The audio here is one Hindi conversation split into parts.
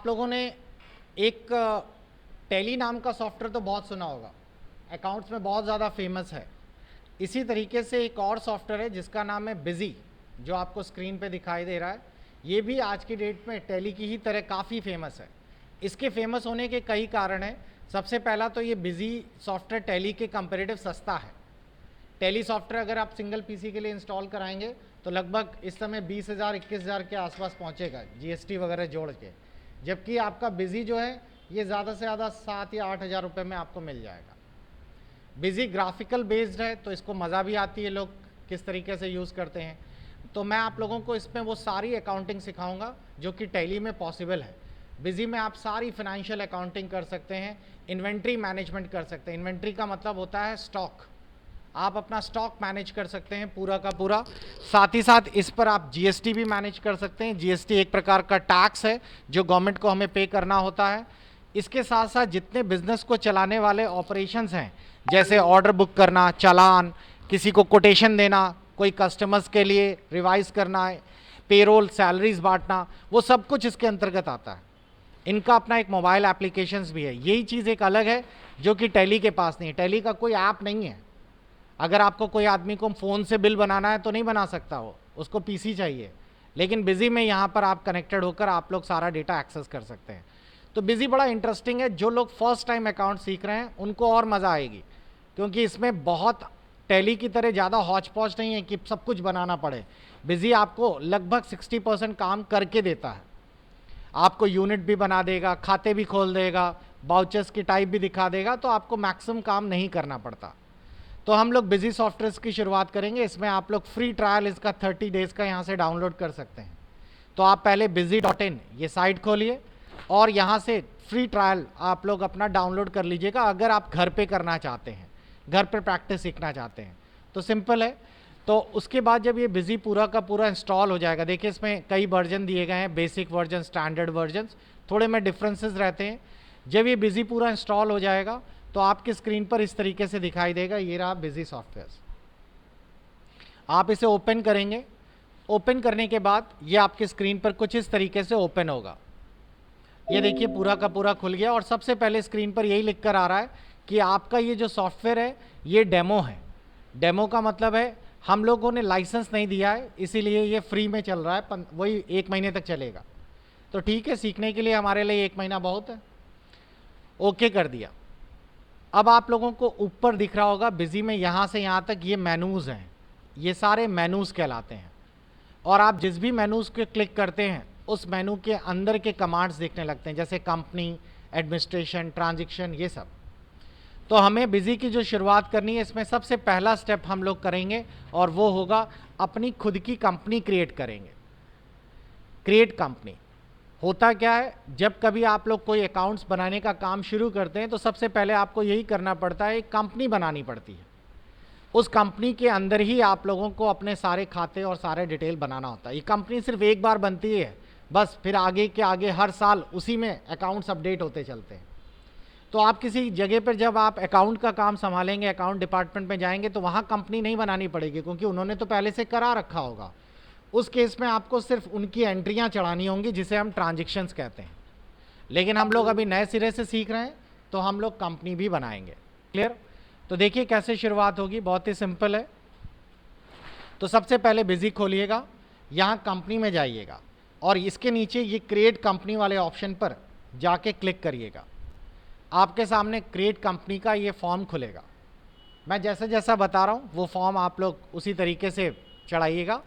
आप लोगों ने एक टैली नाम का सॉफ्टवेयर तो बहुत सुना होगा, अकाउंट्स में बहुत ज़्यादा फेमस है। इसी तरीके से एक और सॉफ्टवेयर है जिसका नाम है बिजी, जो आपको स्क्रीन पे दिखाई दे रहा है। ये भी आज की डेट में टैली की ही तरह काफ़ी फेमस है। इसके फेमस होने के कई कारण हैं। सबसे पहला तो ये बिजी सॉफ्टवेयर टैली के कंपेरेटिव सस्ता है। टैली सॉफ्टवेयर अगर आप सिंगल पीसी के लिए इंस्टॉल कराएंगे तो लगभग इस समय 20,000 21,000 के आसपास पहुंचेगा जीएसटी वगैरह जोड़ के, जबकि आपका बिजी जो है ये ज़्यादा से ज़्यादा 7 या 8,000 रुपये में आपको मिल जाएगा। बिजी ग्राफिकल बेस्ड है तो इसको मज़ा भी आती है, लोग किस तरीके से यूज़ करते हैं। तो मैं आप लोगों को इसमें वो सारी अकाउंटिंग सिखाऊंगा जो कि टैली में पॉसिबल है। बिजी में आप सारी फाइनेंशियल अकाउंटिंग कर सकते हैं, इन्वेंट्री मैनेजमेंट कर सकते हैं। इन्वेंट्री का मतलब होता है स्टॉक, आप अपना स्टॉक मैनेज कर सकते हैं पूरा का पूरा। साथ ही साथ इस पर आप जीएसटी भी मैनेज कर सकते हैं। जीएसटी एक प्रकार का टैक्स है जो गवर्नमेंट को हमें पे करना होता है। इसके साथ साथ जितने बिजनेस को चलाने वाले ऑपरेशंस हैं, जैसे ऑर्डर बुक करना, चालान, किसी को कोटेशन देना, कोई कस्टमर्स के लिए रिवाइज करना है, पेरोल, सैलरीज बांटना, वो सब कुछ इसके अंतर्गत आता है। इनका अपना एक मोबाइल एप्लीकेशंस भी है। यही चीज़ एक अलग है जो कि टैली के पास नहीं है। टैली का कोई ऐप नहीं है। अगर आपको कोई आदमी को फ़ोन से बिल बनाना है तो नहीं बना सकता, वो उसको पीसी चाहिए। लेकिन बिजी में यहाँ पर आप कनेक्टेड होकर आप लोग सारा डेटा एक्सेस कर सकते हैं। तो बिजी बड़ा इंटरेस्टिंग है। जो लोग फर्स्ट टाइम अकाउंट सीख रहे हैं उनको और मज़ा आएगी, क्योंकि इसमें बहुत टैली की तरह ज़्यादा हौच पौच नहीं है कि सब कुछ बनाना पड़े। बिजी आपको लगभग 60% काम करके देता है। आपको यूनिट भी बना देगा, खाते भी खोल देगा, बाउचर्स की टाइप भी दिखा देगा, तो आपको मैक्सिमम काम नहीं करना पड़ता। तो हम लोग बिजी सॉफ्टवेयर की शुरुआत करेंगे। इसमें आप लोग फ्री ट्रायल इसका 30 डेज़ का यहाँ से डाउनलोड कर सकते हैं। तो आप पहले busy.in ये साइट खोलिए और यहाँ से फ्री ट्रायल आप लोग अपना डाउनलोड कर लीजिएगा। अगर आप घर पे करना चाहते हैं, घर पे प्रैक्टिस सीखना चाहते हैं तो सिंपल है। तो उसके बाद जब ये बिजी पूरा का पूरा इंस्टॉल हो जाएगा, देखिए इसमें कई वर्जन दिए गए हैं, बेसिक वर्जन, स्टैंडर्ड वर्जन, थोड़े में डिफरेंसेस रहते हैं। जब ये बिजी पूरा इंस्टॉल हो जाएगा तो आपकी स्क्रीन पर इस तरीके से दिखाई देगा, ये रहा बिजी सॉफ्टवेयर। आप इसे ओपन करेंगे। ओपन करने के बाद ये आपकी स्क्रीन पर कुछ इस तरीके से ओपन होगा। ये देखिए पूरा का पूरा खुल गया और सबसे पहले स्क्रीन पर यही लिख कर आ रहा है कि आपका ये जो सॉफ्टवेयर है ये डेमो है। डेमो का मतलब है हम लोगों ने लाइसेंस नहीं दिया है, इसीलिए ये फ्री में चल रहा है, वही 1 महीने तक चलेगा। तो ठीक है, सीखने के लिए हमारे लिए 1 महीना बहुत है। ओके कर दिया। अब आप लोगों को ऊपर दिख रहा होगा बिजी में यहाँ से यहाँ तक ये मेनूज़ हैं, ये सारे मेनूज़ कहलाते हैं। और आप जिस भी मेनूज़ के क्लिक करते हैं उस मेनू के अंदर के कमांड्स दिखने लगते हैं, जैसे कंपनी, एडमिनिस्ट्रेशन, ट्रांजैक्शन, ये सब। तो हमें बिजी की जो शुरुआत करनी है, इसमें सबसे पहला स्टेप हम लोग करेंगे और वो होगा अपनी खुद की कंपनी क्रिएट करेंगे। क्रिएट कंपनी होता क्या है, जब कभी आप लोग कोई अकाउंट्स बनाने का काम शुरू करते हैं तो सबसे पहले आपको यही करना पड़ता है, एक कंपनी बनानी पड़ती है। उस कंपनी के अंदर ही आप लोगों को अपने सारे खाते और सारे डिटेल बनाना होता है। ये कंपनी सिर्फ एक बार बनती है बस, फिर आगे के आगे हर साल उसी में अकाउंट्स अपडेट होते चलते हैं। तो आप किसी जगह पर जब आप अकाउंट का काम संभालेंगे, अकाउंट डिपार्टमेंट में जाएंगे तो वहाँ कंपनी नहीं बनानी पड़ेगी, क्योंकि उन्होंने तो पहले से करा रखा होगा। उस केस में आपको सिर्फ उनकी एंट्रियाँ चढ़ानी होंगी, जिसे हम ट्रांजैक्शंस कहते हैं। लेकिन हम लोग अभी नए सिरे से सीख रहे हैं तो हम लोग कंपनी भी बनाएंगे। क्लियर? तो देखिए कैसे शुरुआत होगी, बहुत ही सिंपल है। तो सबसे पहले बिजी खोलिएगा, यहाँ कंपनी में जाइएगा और इसके नीचे ये क्रिएट कंपनी वाले ऑप्शन पर जाके क्लिक करिएगा। आपके सामने क्रिएट कंपनी का ये फॉर्म खुलेगा। मैं जैसा जैसा बता रहा हूँ वो फॉर्म आप लोग उसी तरीके से चढ़ाइएगा।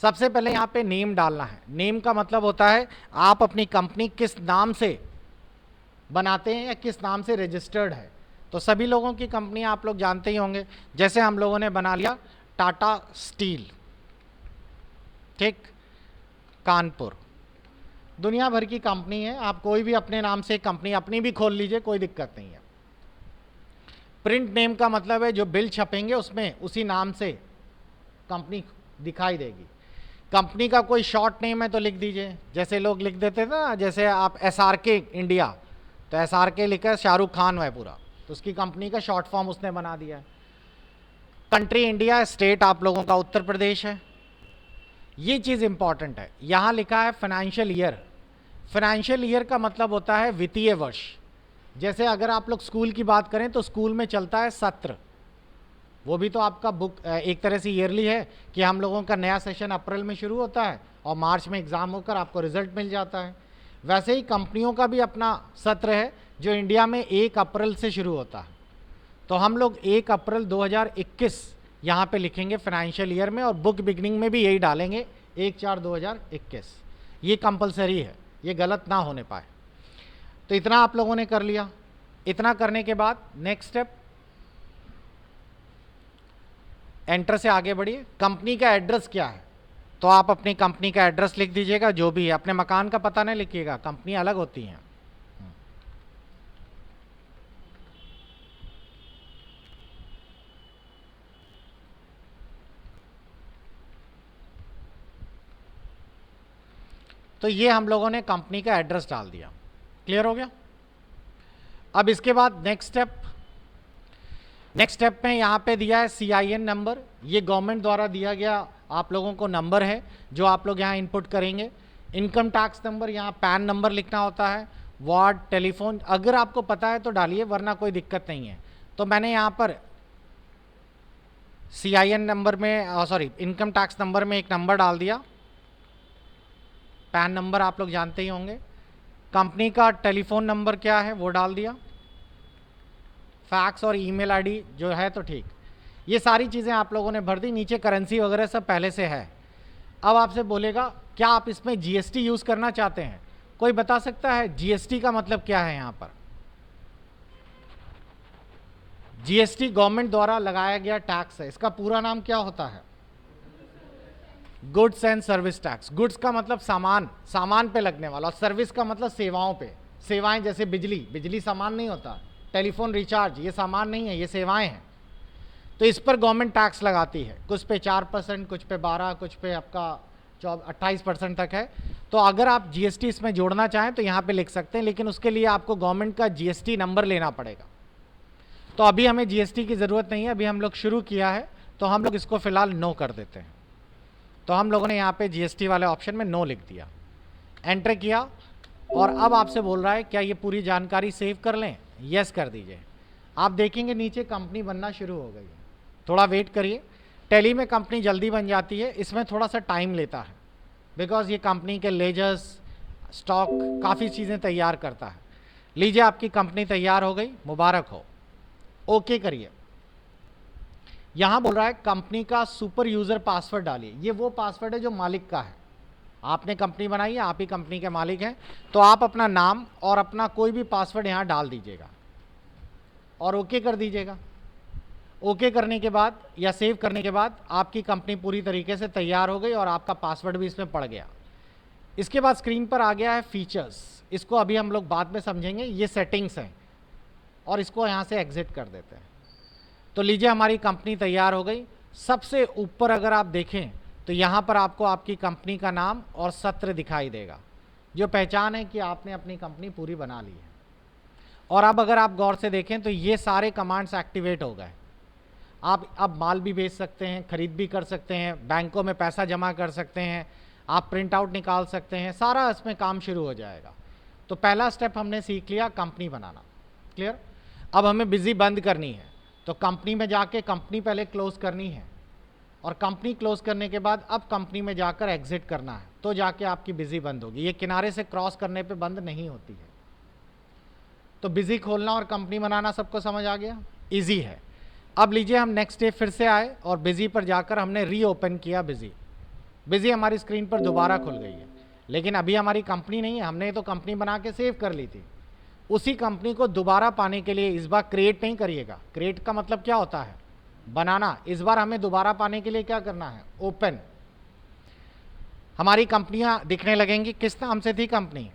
सबसे पहले यहाँ पे नेम डालना है। नेम का मतलब होता है आप अपनी कंपनी किस नाम से बनाते हैं या किस नाम से रजिस्टर्ड है। तो सभी लोगों की कंपनी आप लोग जानते ही होंगे, जैसे हम लोगों ने बना लिया टाटा स्टील, ठीक, कानपुर, दुनिया भर की कंपनी है। आप कोई भी अपने नाम से कंपनी अपनी भी खोल लीजिए, कोई दिक्कत नहीं है। प्रिंट नेम का मतलब है जो बिल छपेंगे उसमें उसी नाम से कंपनी दिखाई देगी। कंपनी का कोई शॉर्ट नेम है तो लिख दीजिए, जैसे लोग लिख देते थे ना, जैसे आप SRK इंडिया, तो SRK लिखा है शाहरुख खान है पूरा, तो उसकी कंपनी का शॉर्ट फॉर्म उसने बना दिया है। कंट्री इंडिया, स्टेट आप लोगों का उत्तर प्रदेश है। ये चीज़ इंपॉर्टेंट है। यहाँ लिखा है फाइनेंशियल ईयर। फाइनेंशियल ईयर का मतलब होता है वित्तीय वर्ष। जैसे अगर आप लोग स्कूल की बात करें तो स्कूल में चलता है सत्र, वो भी तो आपका बुक एक तरह से ईयरली है कि हम लोगों का नया सेशन अप्रैल में शुरू होता है और मार्च में एग्ज़ाम होकर आपको रिजल्ट मिल जाता है। वैसे ही कंपनियों का भी अपना सत्र है जो इंडिया में 1 अप्रैल से शुरू होता है। तो हम लोग 1 अप्रैल 2021 यहाँ पे लिखेंगे फाइनेंशियल ईयर में, और बुक बिगनिंग में भी यही डालेंगे 1/4/2021। ये कंपलसरी है, ये गलत ना होने पाए। तो इतना आप लोगों ने कर लिया। इतना करने के बाद नेक्स्ट स्टेप, एंटर से आगे बढ़िए। कंपनी का एड्रेस क्या है, तो आप अपनी कंपनी का एड्रेस लिख दीजिएगा, जो भी है। अपने मकान का पता नहीं लिखिएगा, कंपनी अलग होती हैं। तो ये हम लोगों ने कंपनी का एड्रेस डाल दिया। क्लियर हो गया। अब इसके बाद नेक्स्ट स्टेप में यहाँ पे दिया है CIN नंबर। ये गवर्नमेंट द्वारा दिया गया आप लोगों को नंबर है जो आप लोग यहाँ इनपुट करेंगे। इनकम टैक्स नंबर, यहाँ पैन नंबर लिखना होता है। वार्ड, टेलीफोन, अगर आपको पता है तो डालिए, वरना कोई दिक्कत नहीं है। तो मैंने यहाँ पर CIN नंबर में इनकम टैक्स नंबर में एक नंबर डाल दिया। पैन नंबर आप लोग जानते ही होंगे। कंपनी का टेलीफोन नंबर क्या है वो डाल दिया। फैक्स और ईमेल आईडी जो है तो ठीक। ये सारी चीज़ें आप लोगों ने भर दी। नीचे करेंसी वगैरह सब पहले से है। अब आपसे बोलेगा क्या आप इसमें GST यूज़ करना चाहते हैं। कोई बता सकता है GST का मतलब क्या है। यहाँ पर GST गवर्नमेंट द्वारा लगाया गया टैक्स है। इसका पूरा नाम क्या होता है? Goods and service tax. Goods का मतलब सामान, सामान पे लगने वाला, और सर्विस का मतलब सेवाओं पे। सेवाएं जैसे बिजली, बिजली सामान नहीं होता। टेलीफोन रिचार्ज ये सामान नहीं है, ये सेवाएं हैं। तो इस पर गवर्नमेंट टैक्स लगाती है। कुछ पे 4%, कुछ पे 12%, कुछ पे आपका 28% तक है। तो अगर आप GST इसमें जोड़ना चाहें तो यहाँ पे लिख सकते हैं, लेकिन उसके लिए आपको गवर्नमेंट का GST नंबर लेना पड़ेगा। तो अभी हमें GST की ज़रूरत नहीं है, अभी हम लोग शुरू किया है, तो हम लोग इसको फिलहाल नो कर देते हैं। तो हम लोगों ने यहाँ पे GST वाले ऑप्शन में नो लिख दिया, एंटर किया, और अब आपसे बोल रहा है क्या ये पूरी जानकारी सेव कर लें। यस कर दीजिए। आप देखेंगे नीचे कंपनी बनना शुरू हो गई है। थोड़ा वेट करिए। टैली में कंपनी जल्दी बन जाती है, इसमें थोड़ा सा टाइम लेता है, बिकॉज ये कंपनी के लेजर्स, स्टॉक, काफ़ी चीज़ें तैयार करता है। लीजिए आपकी कंपनी तैयार हो गई, मुबारक हो। ओके करिए। यहाँ बोल रहा है कंपनी का सुपर यूज़र पासवर्ड डालिए। ये वो पासवर्ड है जो मालिक का है। आपने कंपनी बनाई है, आप ही कंपनी के मालिक हैं, तो आप अपना नाम और अपना कोई भी पासवर्ड यहाँ डाल दीजिएगा और ओके कर दीजिएगा। ओके करने के बाद या सेव करने के बाद आपकी कंपनी पूरी तरीके से तैयार हो गई और आपका पासवर्ड भी इसमें पड़ गया। इसके बाद स्क्रीन पर आ गया है फीचर्स। इसको अभी हम लोग बाद में समझेंगे। ये सेटिंग्स हैं और इसको यहाँ से एग्जिट कर देते हैं। तो लीजिए हमारी कंपनी तैयार हो गई। सबसे ऊपर अगर आप देखें तो यहाँ पर आपको आपकी कंपनी का नाम और सत्र दिखाई देगा, जो पहचान है कि आपने अपनी कंपनी पूरी बना ली है। और अब अगर आप गौर से देखें तो ये सारे कमांड्स एक्टिवेट हो गए। आप अब माल भी बेच सकते हैं, खरीद भी कर सकते हैं, बैंकों में पैसा जमा कर सकते हैं, आप प्रिंट आउट निकाल सकते हैं, सारा इसमें काम शुरू हो जाएगा। तो पहला स्टेप हमने सीख लिया, कंपनी बनाना। क्लियर। अब हमें बिजी बंद करनी है, तो कंपनी में जाके कंपनी पहले क्लोज करनी है, और कंपनी क्लोज करने के बाद अब कंपनी में जाकर एग्जिट करना है, तो जाके आपकी बिजी बंद होगी। ये किनारे से क्रॉस करने पे बंद नहीं होती है। तो बिजी खोलना और कंपनी बनाना सबको समझ आ गया, इजी है। अब लीजिए हम नेक्स्ट डे फिर से आए और बिजी पर जाकर हमने रीओपन किया बिजी। बिजी हमारी स्क्रीन पर दोबारा खुल गई है, लेकिन अभी हमारी कंपनी नहीं है, हमने तो कंपनी बना के सेव कर ली थी। उसी कंपनी को दोबारा पाने के लिए इस बार क्रिएट नहीं करिएगा। क्रिएट का मतलब क्या होता है? बनाना। इस बार हमें दोबारा पाने के लिए क्या करना है? ओपन। हमारी कंपनियां दिखने लगेंगी। किस नाम से थी कंपनी?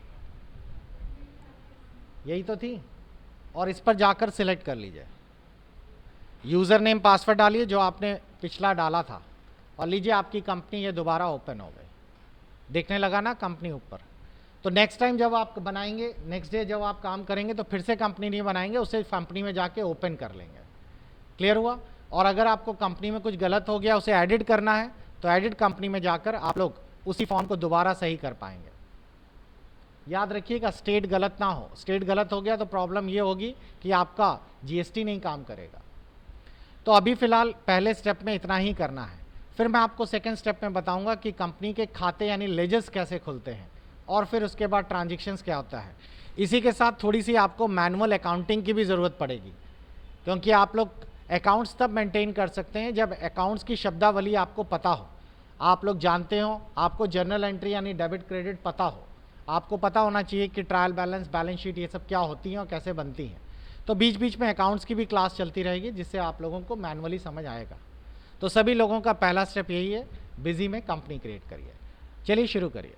यही तो थी। और इस पर जाकर सिलेक्ट कर लीजिए, यूज़र नेम पासवर्ड डालिए जो आपने पिछला डाला था, और लीजिए आपकी कंपनी ये दोबारा ओपन हो गई। दिखने लगा ना कंपनी ऊपर। तो नेक्स्ट टाइम जब आप बनाएंगे, नेक्स्ट डे जब आप काम करेंगे, तो फिर से कंपनी नहीं बनाएंगे, उसे कंपनी में जाके ओपन कर लेंगे। क्लियर हुआ। और अगर आपको कंपनी में कुछ गलत हो गया, उसे एडिट करना है, तो एडिट कंपनी में जाकर आप लोग उसी फॉर्म को दोबारा सही कर पाएंगे। याद रखिएगा स्टेट गलत ना हो, स्टेट गलत हो गया तो प्रॉब्लम ये होगी कि आपका जीएसटी नहीं काम करेगा। तो अभी फ़िलहाल पहले स्टेप में इतना ही करना है, फिर मैं आपको सेकेंड स्टेप में बताऊंगा कि कंपनी के खाते यानी लेजर्स कैसे खुलते हैं और फिर उसके बाद ट्रांजेक्शन्स क्या होता है। इसी के साथ थोड़ी सी आपको मैनुअल अकाउंटिंग की भी ज़रूरत पड़ेगी, क्योंकि आप लोग अकाउंट्स तब मेंटेन कर सकते हैं जब अकाउंट्स की शब्दावली आपको पता हो, आप लोग जानते हो, आपको जर्नल एंट्री यानी डेबिट क्रेडिट पता हो, आपको पता होना चाहिए कि ट्रायल बैलेंस, बैलेंस शीट ये सब क्या होती हैं और कैसे बनती हैं। तो बीच बीच में अकाउंट्स की भी क्लास चलती रहेगी जिससे आप लोगों को मैनुअली समझ आएगा। तो सभी लोगों का पहला स्टेप यही है, बिजी में कंपनी क्रिएट करिए। चलिए शुरू करिए।